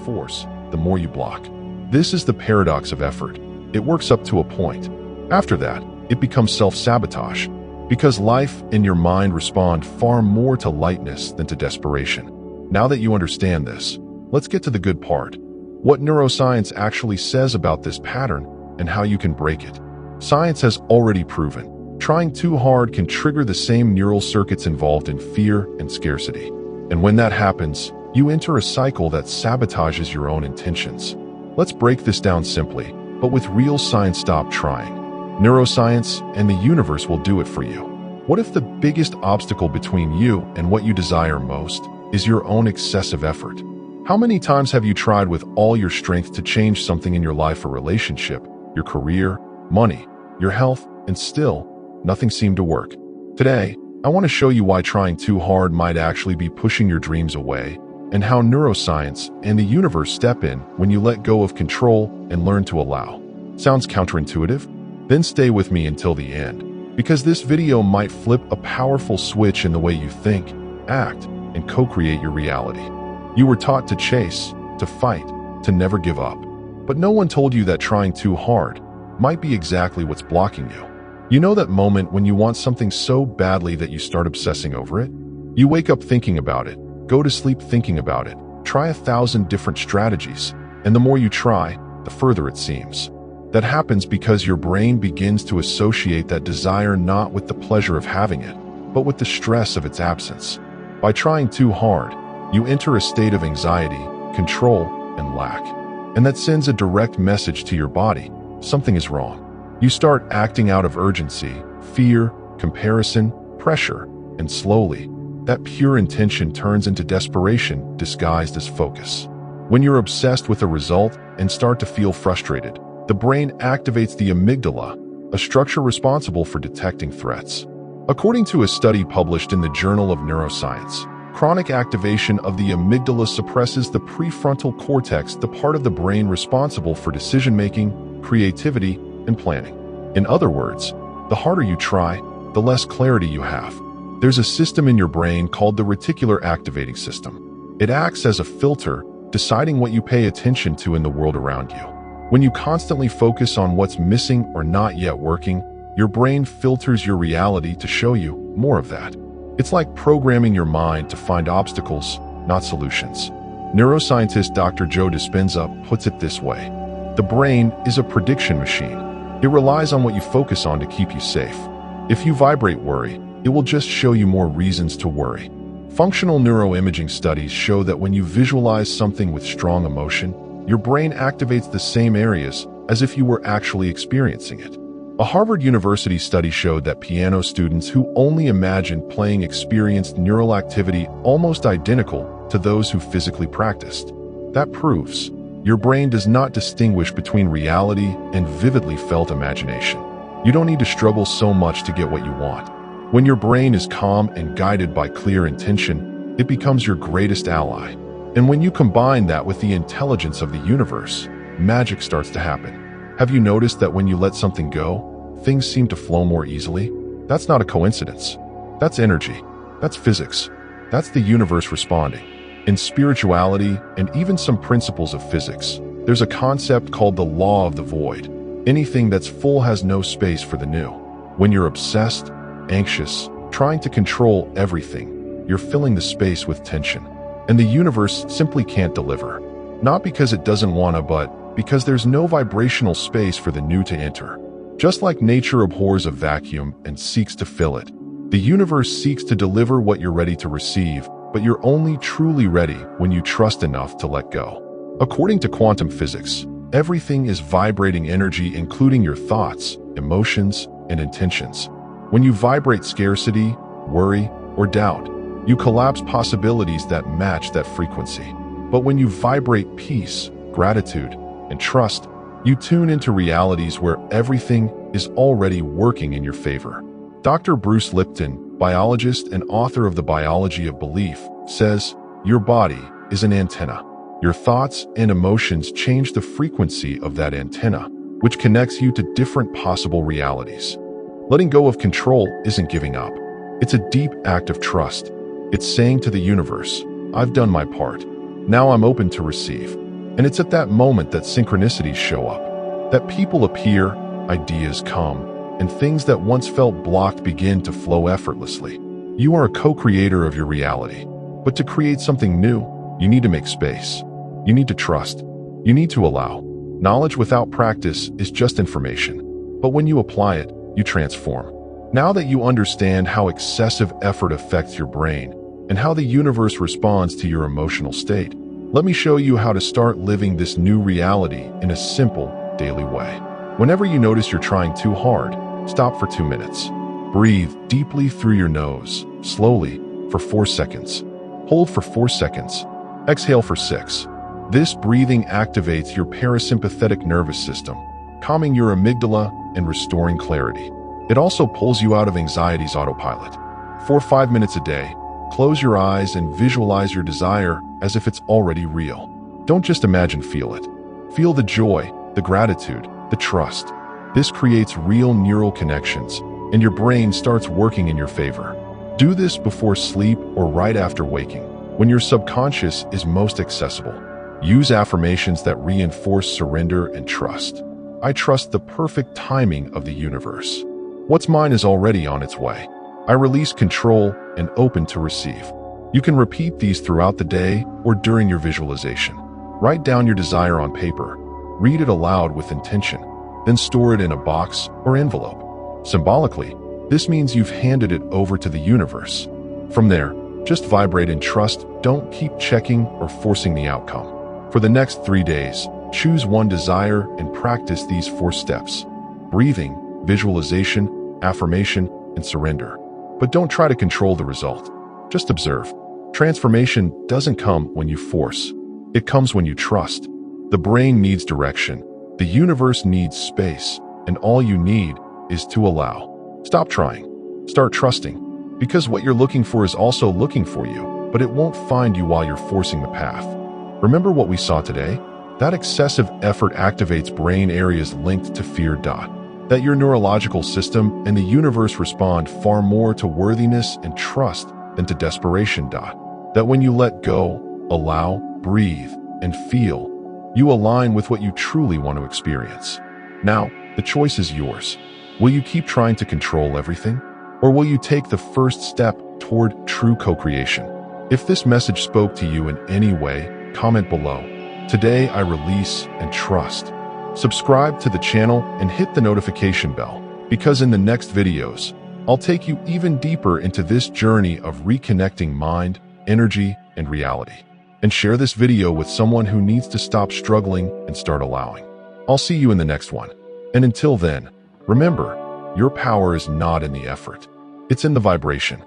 force, the more you block. This is the paradox of effort. It works up to a point. After that, it becomes self-sabotage, because life and your mind respond far more to lightness than to desperation. Now that you understand this, let's get to the good part. What neuroscience actually says about this pattern and how you can break it. Science has already proven trying too hard can trigger the same neural circuits involved in fear and scarcity. And when that happens, you enter a cycle that sabotages your own intentions. Let's break this down simply, but with real science. Stop trying. Neuroscience and the universe will do it for you. What if the biggest obstacle between you and what you desire most is your own excessive effort? How many times have you tried with all your strength to change something in your life, a relationship, your career, money, your health, and still, nothing seemed to work? Today, I want to show you why trying too hard might actually be pushing your dreams away, and how neuroscience and the universe step in when you let go of control and learn to allow. Sounds counterintuitive? Then stay with me until the end, because this video might flip a powerful switch in the way you think, act, and co-create your reality. You were taught to chase, to fight, to never give up. But no one told you that trying too hard might be exactly what's blocking you. You know that moment when you want something so badly that you start obsessing over it? You wake up thinking about it, go to sleep thinking about it, try 1,000 different strategies, and the more you try, the further it seems. That happens because your brain begins to associate that desire not with the pleasure of having it, but with the stress of its absence. By trying too hard, you enter a state of anxiety, control, and lack. And that sends a direct message to your body: something is wrong. You start acting out of urgency, fear, comparison, pressure, and slowly, that pure intention turns into desperation disguised as focus. When you're obsessed with a result and start to feel frustrated, the brain activates the amygdala, a structure responsible for detecting threats. According to a study published in the Journal of Neuroscience, chronic activation of the amygdala suppresses the prefrontal cortex, the part of the brain responsible for decision-making, creativity, and planning. In other words, the harder you try, the less clarity you have. There's a system in your brain called the reticular activating system. It acts as a filter, deciding what you pay attention to in the world around you. When you constantly focus on what's missing or not yet working, your brain filters your reality to show you more of that. It's like programming your mind to find obstacles, not solutions. Neuroscientist Dr. Joe Dispenza puts it this way: the brain is a prediction machine. It relies on what you focus on to keep you safe. If you vibrate worry, it will just show you more reasons to worry. Functional neuroimaging studies show that when you visualize something with strong emotion, your brain activates the same areas as if you were actually experiencing it. A Harvard University study showed that piano students who only imagined playing experienced neural activity almost identical to those who physically practiced. That proves your brain does not distinguish between reality and vividly felt imagination. You don't need to struggle so much to get what you want. When your brain is calm and guided by clear intention, it becomes your greatest ally. And when you combine that with the intelligence of the universe, magic starts to happen. Have you noticed that when you let something go, things seem to flow more easily? That's not a coincidence. That's energy. That's physics. That's the universe responding. In spirituality and even some principles of physics, there's a concept called the law of the void. Anything that's full has no space for the new. When you're obsessed, anxious, trying to control everything, you're filling the space with tension. And the universe simply can't deliver. Not because it doesn't want to, but because there's no vibrational space for the new to enter. Just like nature abhors a vacuum and seeks to fill it, the universe seeks to deliver what you're ready to receive, but you're only truly ready when you trust enough to let go. According to quantum physics, everything is vibrating energy, including your thoughts, emotions, and intentions. When you vibrate scarcity, worry, or doubt, you collapse possibilities that match that frequency. But when you vibrate peace, gratitude, and trust, you tune into realities where everything is already working in your favor. Dr. Bruce Lipton, biologist and author of The Biology of Belief, says, your body is an antenna. Your thoughts and emotions change the frequency of that antenna, which connects you to different possible realities. Letting go of control isn't giving up. It's a deep act of trust. It's saying to the universe, I've done my part. Now I'm open to receive. And it's at that moment that synchronicities show up, that people appear, ideas come, and things that once felt blocked begin to flow effortlessly. You are a co-creator of your reality. But to create something new, you need to make space. You need to trust. You need to allow. Knowledge without practice is just information. But when you apply it, you transform. Now that you understand how excessive effort affects your brain and how the universe responds to your emotional state, let me show you how to start living this new reality in a simple, daily way. Whenever you notice you're trying too hard, stop for 2 minutes. Breathe deeply through your nose, slowly, for 4 seconds. Hold for 4 seconds. Exhale for 6. This breathing activates your parasympathetic nervous system, calming your amygdala and restoring clarity. It also pulls you out of anxiety's autopilot. For 5 minutes a day, close your eyes and visualize your desire as if it's already real. Don't just imagine, feel it. Feel the joy, the gratitude, the trust. This creates real neural connections, and your brain starts working in your favor. Do this before sleep or right after waking, when your subconscious is most accessible. Use affirmations that reinforce surrender and trust. I trust the perfect timing of the universe. What's mine is already on its way. I release control and open to receive. You can repeat these throughout the day or during your visualization. Write down your desire on paper. Read it aloud with intention, then store it in a box or envelope. Symbolically, this means you've handed it over to the universe. From there, just vibrate in trust. Don't keep checking or forcing the outcome. For the next 3 days, choose one desire and practice these 4 steps: breathing, visualization, affirmation, and surrender. But don't try to control the result. Just observe. Transformation doesn't come when you force. It comes when you trust. The brain needs direction. The universe needs space. And all you need is to allow. Stop trying. Start trusting. Because what you're looking for is also looking for you, but it won't find you while you're forcing the path. Remember what we saw today? That excessive effort activates brain areas linked to fear. That your neurological system and the universe respond far more to worthiness and trust than to desperation. That when you let go, allow, breathe, and feel, you align with what you truly want to experience. Now, the choice is yours. Will you keep trying to control everything? Or will you take the first step toward true co-creation? If this message spoke to you in any way, comment below. Today I release and trust. Subscribe to the channel and hit the notification bell, because in the next videos, I'll take you even deeper into this journey of reconnecting mind, energy, and reality. And share this video with someone who needs to stop struggling and start allowing. I'll see you in the next one. And until then, remember, your power is not in the effort. It's in the vibration.